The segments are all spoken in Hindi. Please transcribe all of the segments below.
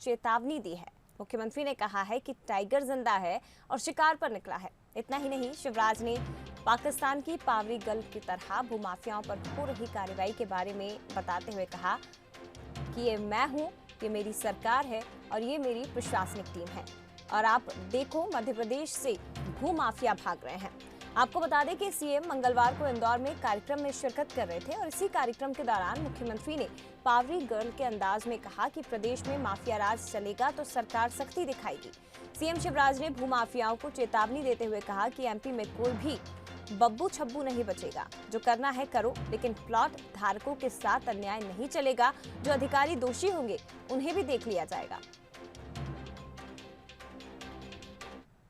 चेतावनी दी है। मुख्यमंत्री ने कहा है कि टाइगर जिंदा है और शिकार पर निकला है। इतना ही नहीं, शिवराज ने पाकिस्तान की पावरी गल्फ की तरह भूमाफियाओं पर हो रही कार्रवाई के बारे में बताते हुए कहा कि ये मैं हूं, ये मेरी सरकार है और ये मेरी प्रशासनिक टीम है। और आप देखो, मध्य प्रदेश से भूमाफिया भाग रहे हैं। आपको बता दें कि सीएम मंगलवार को इंदौर में कार्यक्रम में शिरकत कर रहे थे और इसी कार्यक्रम के दौरान मुख्यमंत्री ने पावरी गर्ल के अंदाज में कहा कि प्रदेश में माफिया राज चलेगा तो सरकार सख्ती दिखाएगी। सीएम शिवराज ने भूमाफियाओं को चेतावनी देते हुए कहा कि एमपी में कोई भी बब्बू छब्बू नहीं बचेगा। जो करना है करो, लेकिन प्लॉट धारकों के साथ अन्याय नहीं चलेगा। जो अधिकारी दोषी होंगे उन्हें भी देख लिया जाएगा।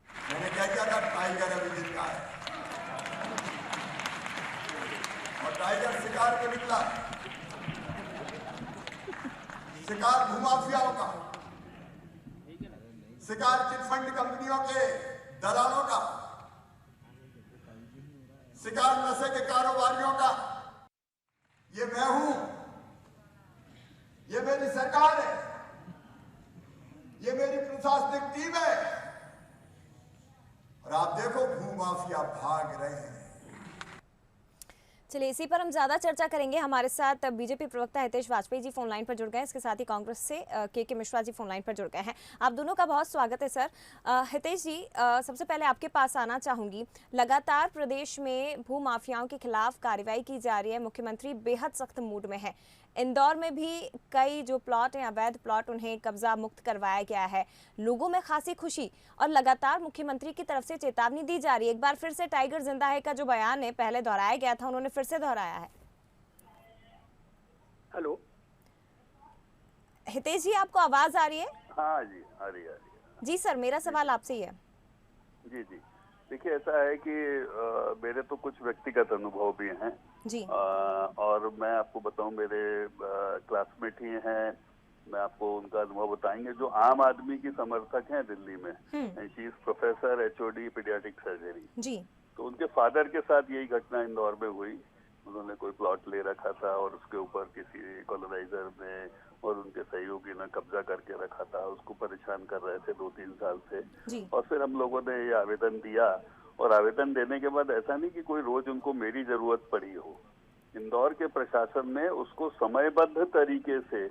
मैंने क्या किया था, टाइगर अभिजीत का है और टाइगर शिकार पे निकला। शिकार भूमाफियाओं का, शिकार चिटफंड कंपनियों के दलालों का, शिकार नशे के कारोबारियों का। ये मैं हूं, ये मेरी सरकार है, ये मेरी प्रशासनिक टीम है और आप देखो भूमाफिया भाग रहे हैं। चलिए, इसी पर हम ज्यादा चर्चा करेंगे। हमारे साथ बीजेपी प्रवक्ता हितेश वाजपेयी जी फोन लाइन पर जुड़ गए। इसके साथ ही कांग्रेस से के मिश्रा जी फोन लाइन पर जुड़ गए हैं। आप दोनों का बहुत स्वागत है सर। हितेश जी, सबसे पहले आपके पास आना चाहूंगी। लगातार प्रदेश में भू माफियाओं के खिलाफ कार्रवाई की जा रही है। मुख्यमंत्री बेहद सख्त मूड में है। इंदौर में भी कई जो प्लॉट हैं, अवैध प्लॉट, उन्हें कब्जा मुक्त करवाया गया है। लोगों में खासी खुशी और लगातार मुख्यमंत्री की तरफ से चेतावनी दी जा रही है। एक बार फिर से टाइगर जिंदा है का जो बयान है, पहले दोहराया गया था, उन्होंने फिर से दोहराया है। हेलो हितेश जी, आपको आवाज आ रही है? हाँ जी, आ रही है। जी सर, मेरा सवाल आपसे ही है। जी जी, देखिए ऐसा है कि मेरे तो कुछ व्यक्तिगत अनुभव भी हैं जी। और मैं आपको बताऊं, मेरे क्लासमेट ही हैं, मैं आपको उनका अनुभव बताएंगे। जो आम आदमी की समर्थक हैं दिल्ली में, she is professor HOD paediatric surgery जी। तो उनके फादर के साथ यही घटना इंदौर में हुई। उन्होंने कोई प्लॉट ले रखा था और उसके ऊपर किसी कॉलोनाइजर ने और उनके सहयोगी ने कब्जा करके रखा था। उसको परेशान कर रहे थे 2-3 साल से जी। और फिर हम लोगों ने ये आवेदन दिया और आवेदन देने के बाद ऐसा नहीं कि कोई रोज उनको मेरी जरूरत पड़ी हो। इंदौर के प्रशासन ने उसको समयबद्ध तरीके से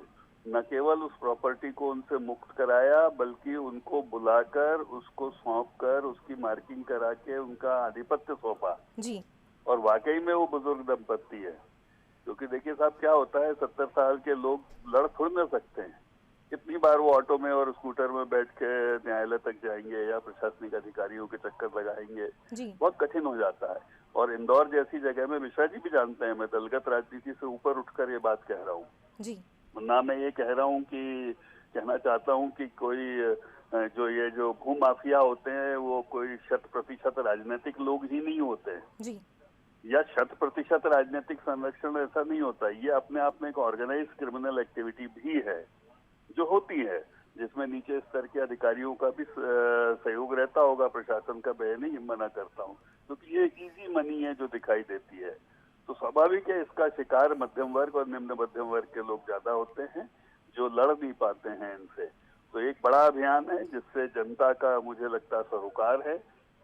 न केवल उस प्रॉपर्टी को उनसे मुक्त कराया, बल्कि उनको बुलाकर उसको सौंप कर उसकी मार्किंग करा के उनका आधिपत्य सौंपा जी। और वाकई में वो बुजुर्ग दंपत्ति है। क्योंकि देखिए साहब, क्या होता है, 70 साल के लोग लड़ थोड़ न सकते हैं। कितनी बार वो ऑटो में और स्कूटर में बैठ के न्यायालय तक जाएंगे या प्रशासनिक अधिकारियों के चक्कर लगाएंगे, बहुत कठिन हो जाता है। और इंदौर जैसी जगह में, मिश्रा जी भी जानते हैं, मैं दलगत राजनीति से ऊपर उठकर ये बात कह रहा हूँ ना। मैं ये कह रहा हूँ कि कहना चाहता हूँ कि कोई जो भू माफिया होते हैं वो कोई 100% राजनीतिक लोग ही नहीं होते जी। या 100% राजनीतिक संरक्षण ऐसा नहीं होता। ये अपने आप में एक ऑर्गेनाइज क्रिमिनल एक्टिविटी भी है जो होती है, जिसमें नीचे स्तर के अधिकारियों का भी सहयोग रहता होगा। प्रशासन का मैं नहीं मना करता हूँ, क्योंकि ये इजी मनी है जो दिखाई देती है। तो स्वाभाविक है इसका शिकार मध्यम वर्ग और निम्न मध्यम वर्ग के लोग ज्यादा होते हैं जो लड़ नहीं पाते हैं इनसे। तो एक बड़ा अभियान है जिससे जनता का मुझे लगता सरोकार है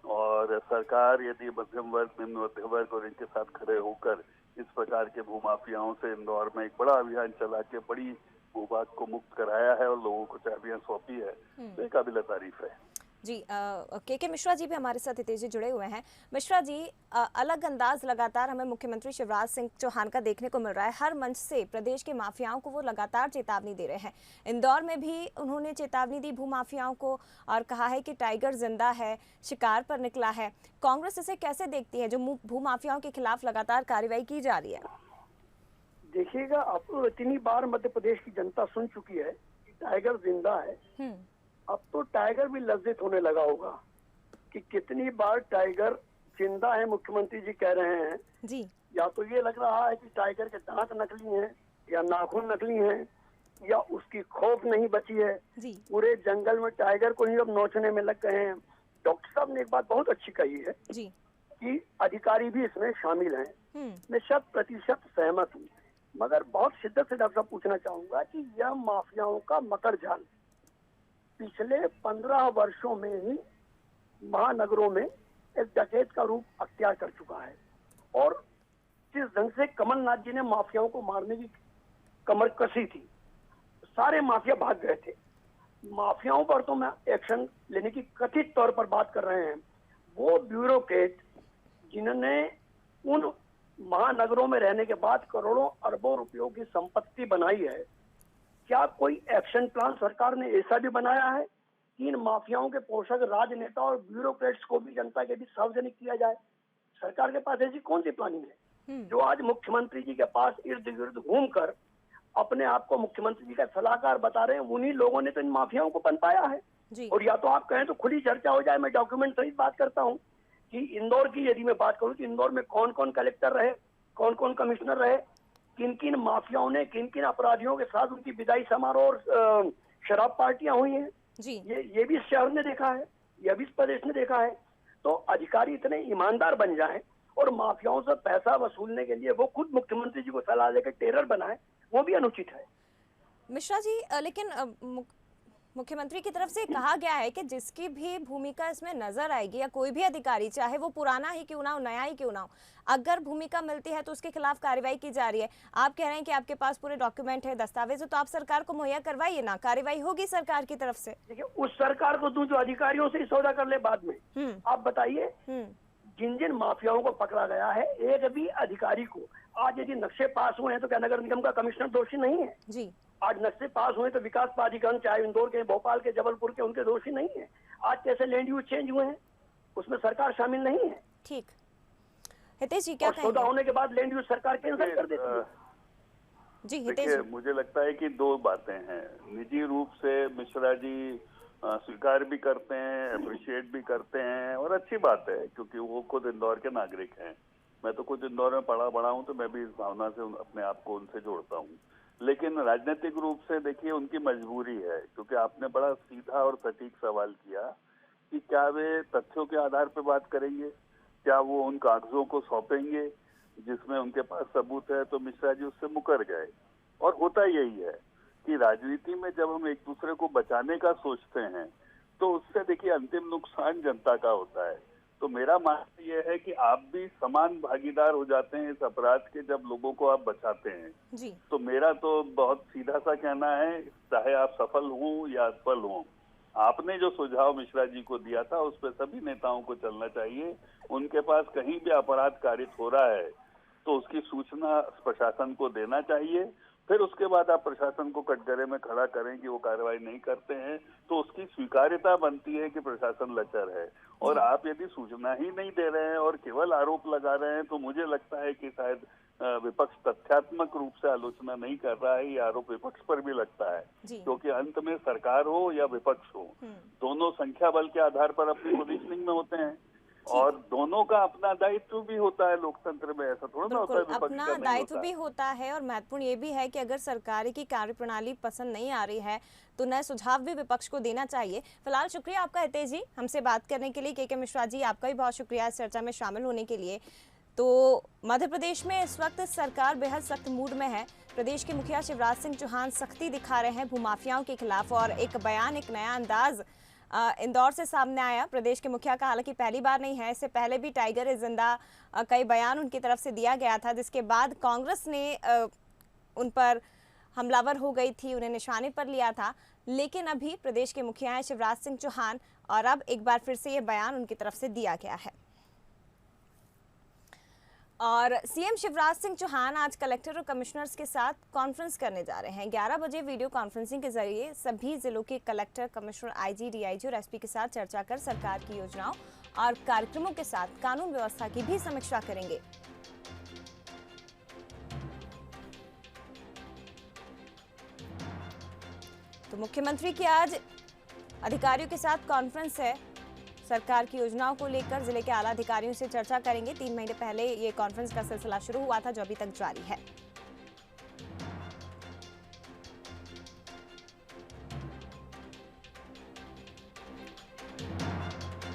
और सरकार यदि मध्यम वर्ग, निम्न मध्यम वर्ग और इनके साथ खड़े होकर इस प्रकार के भूमाफियाओं से इंदौर में एक बड़ा अभियान चला के बड़ी भूभाग को मुक्त कराया है और लोगों को चाबियां सौंपी है, तो ये काबिल तारीफ है जी। के मिश्रा जी भी हमारे साथ हितेश जी जुड़े हुए हैं। मिश्रा जी, अलग अंदाज लगातार हमें मुख्यमंत्री शिवराज सिंह चौहान का देखने को मिल रहा है। हर मंच से प्रदेश के माफियाओं को वो लगातार चेतावनी दे रहे हैं। इंदौर में भी उन्होंने चेतावनी दी भू माफियाओं को और कहा है कि टाइगर जिंदा है, शिकार पर निकला है। कांग्रेस इसे कैसे देखती है जो भू माफियाओं के खिलाफ लगातार कार्रवाई की जा रही है? देखिएगा, अब इतनी बार मध्य प्रदेश की जनता सुन चुकी है कि टाइगर जिंदा है। अब तो टाइगर भी लज्जित होने लगा होगा कि कितनी बार टाइगर जिंदा है मुख्यमंत्री जी कह रहे हैं जी। या तो ये लग रहा है कि टाइगर के दांत नकली हैं या नाखून नकली हैं या उसकी खोप नहीं बची है जी। पूरे जंगल में टाइगर को ही अब नोचने में लग गए हैं। डॉक्टर साहब ने एक बात बहुत अच्छी कही है जी कि अधिकारी भी इसमें शामिल हैं। मैं 100% सहमत हूँ, मगर बहुत शिद्दत से डॉक्टर साहब पूछना चाहूंगा कि यह माफियाओं का मकर जाल पिछले 15 वर्षों में ही महानगरों में एक डकैत का रूप अख्तियार कर चुका है। और जिस ढंग से कमलनाथ जी ने माफियाओं को मारने की कमर कसी थी, सारे माफिया भाग गए थे। माफियाओं पर तो मैं एक्शन लेने की कथित तौर पर बात कर रहे हैं, वो ब्यूरोक्रेट जिन्होंने उन महानगरों में रहने के बाद करोड़ों अरबों रुपयों की संपत्ति बनाई है, क्या कोई एक्शन प्लान सरकार ने ऐसा भी बनाया है कि इन माफियाओं के पोषक राजनेता और ब्यूरोक्रेट्स को भी जनता के बीच सार्वजनिक किया जाए? सरकार के पास ऐसी कौन सी प्लानिंग है जो आज मुख्यमंत्री जी के पास इर्द गिर्द घूमकर अपने आप को मुख्यमंत्री जी का सलाहकार बता रहे हैं? उन्हीं लोगों ने तो इन माफियाओं को पनपाया है। और या तो आप कहें तो खुली चर्चा हो जाए, मैं डॉक्यूमेंट सहित बात करता हूँ कि इंदौर की यदि मैं बात करूं तो इंदौर में कौन कौन कलेक्टर रहे, कौन कौन कमिश्नर रहे, किन किन माफियाओं ने किन किन अपराधियों के साथ उनकी विदाई समारोह और शराब पार्टियां हुई हैं जी। ये भी शहर ने देखा है, ये भी प्रदेश ने देखा है। तो अधिकारी इतने ईमानदार बन जाएं और माफियाओं से पैसा वसूलने के लिए वो खुद मुख्यमंत्री जी को सलाह देकर टेरर बनाए, वो भी अनुचित है। मिश्रा जी, लेकिन मुख्यमंत्री की तरफ से कहा गया है कि जिसकी भी भूमिका इसमें नजर आएगी या कोई भी अधिकारी, चाहे वो पुराना ही क्यों ना हो, नया ही क्यों ना हो, अगर भूमिका मिलती है तो उसके खिलाफ कार्रवाई की जा रही है। आप कह रहे हैं कि आपके पास पूरे डॉक्यूमेंट है, दस्तावेज है, तो आप सरकार को मुहैया करवाइए ना, कार्रवाई होगी सरकार की तरफ से। देखिए, उस सरकार को दूं जो अधिकारियों से ही सौदा कर ले बाद में। आप बताइए, जिन जिन माफियाओं को पकड़ा गया है, एक भी अधिकारी को आज यदि नक्शे पास हुए हैं तो क्या नगर निगम का कमिश्नर दोषी नहीं है? जी। आज नक्शे पास हुए तो विकास प्राधिकरण चाहे इंदौर के, भोपाल के, जबलपुर के, उनके दोषी नहीं है? आज कैसे लैंड यूज चेंज हुए हैं उसमें सरकार शामिल नहीं है? ठीक। हितेश जी क्या कहेंगे? सौदा होने के बाद लैंड यूज सरकार कैंसिल कर देती है। जी हितेश जी। मुझे लगता है कि दो बातें हैं। निजी रूप से मिश्रा जी स्वीकार भी करते हैं, अप्रिशिएट भी करते हैं, और अच्छी बात है क्योंकि वो खुद इंदौर के नागरिक हैं। मैं तो खुद इंदौर में पढ़ा बड़ा हूँ, तो मैं भी इस भावना से अपने आप को उनसे जोड़ता हूँ। लेकिन राजनीतिक रूप से देखिए उनकी मजबूरी है, क्योंकि आपने बड़ा सीधा और सटीक सवाल किया कि क्या वे तथ्यों के आधार पर बात करेंगे, क्या वो उन कागजों को सौंपेंगे जिसमें उनके पास सबूत है। तो मिश्रा जी उससे मुकर गए। और होता यही है कि राजनीति में जब हम एक दूसरे को बचाने का सोचते हैं तो उससे देखिए अंतिम नुकसान जनता का होता है। तो मेरा मानना यह है कि आप भी समान भागीदार हो जाते हैं इस अपराध के जब लोगों को आप बचाते हैं जी। तो मेरा तो बहुत सीधा सा कहना है, चाहे आप सफल हों या असफल हों, आपने जो सुझाव मिश्रा जी को दिया था उस पर सभी नेताओं को चलना चाहिए। उनके पास कहीं भी अपराध कारित हो रहा है तो उसकी सूचना प्रशासन को देना चाहिए। फिर उसके बाद आप प्रशासन को कटघरे में खड़ा करें कि वो कार्रवाई नहीं करते हैं, तो उसकी स्वीकार्यता बनती है कि प्रशासन लचर है। और आप यदि सूचना ही नहीं दे रहे हैं और केवल आरोप लगा रहे हैं तो मुझे लगता है कि शायद विपक्ष तथ्यात्मक रूप से आलोचना नहीं कर रहा है। ये आरोप विपक्ष पर भी लगता है, क्योंकि अंत में सरकार हो या विपक्ष हो, दोनों संख्या बल के आधार पर अपनी पोजीशनिंग में होते हैं और दोनों का अपना दायित्व भी होता है लोकतंत्र में। ऐसा थोड़ा ना होता है, अपना दायित्व भी होता है। और महत्वपूर्ण ये भी है कि अगर सरकार की कार्यप्रणाली पसंद नहीं आ रही है तो नए सुझाव भी विपक्ष को देना चाहिए। फिलहाल शुक्रिया आपका हितेश जी हमसे बात करने के लिए। के मिश्रा जी आपका भी बहुत शुक्रिया इस चर्चा में शामिल होने के लिए। तो मध्य प्रदेश में इस वक्त सरकार बेहद सख्त मूड में है। प्रदेश के मुखिया शिवराज सिंह चौहान सख्ती दिखा रहे हैं भूमाफियाओं के खिलाफ और एक बयान, एक नया अंदाज इंदौर से सामने आया प्रदेश के मुखिया का। हालांकि पहली बार नहीं है, इससे पहले भी टाइगर इज जिंदा कई बयान उनकी तरफ से दिया गया था, जिसके बाद कांग्रेस ने उन पर हमलावर हो गई थी, उन्हें निशाने पर लिया था। लेकिन अभी प्रदेश के मुखिया हैं शिवराज सिंह चौहान और अब एक बार फिर से ये बयान उनकी तरफ से दिया गया है। और सीएम शिवराज सिंह चौहान आज कलेक्टर और कमिश्नर्स के साथ कॉन्फ्रेंस करने जा रहे हैं। 11 बजे वीडियो कॉन्फ्रेंसिंग के जरिए सभी जिलों के कलेक्टर, कमिश्नर, आईजी, डीआईजी और एसपी के साथ चर्चा कर सरकार की योजनाओं और कार्यक्रमों के साथ कानून व्यवस्था की भी समीक्षा करेंगे। तो मुख्यमंत्री की आज अधिकारियों के साथ कॉन्फ्रेंस है। सरकार की योजनाओं को लेकर जिले के आला अधिकारियों से चर्चा करेंगे। 3 महीने पहले ये कॉन्फ्रेंस का सिलसिला शुरू हुआ था जो अभी तक जारी है।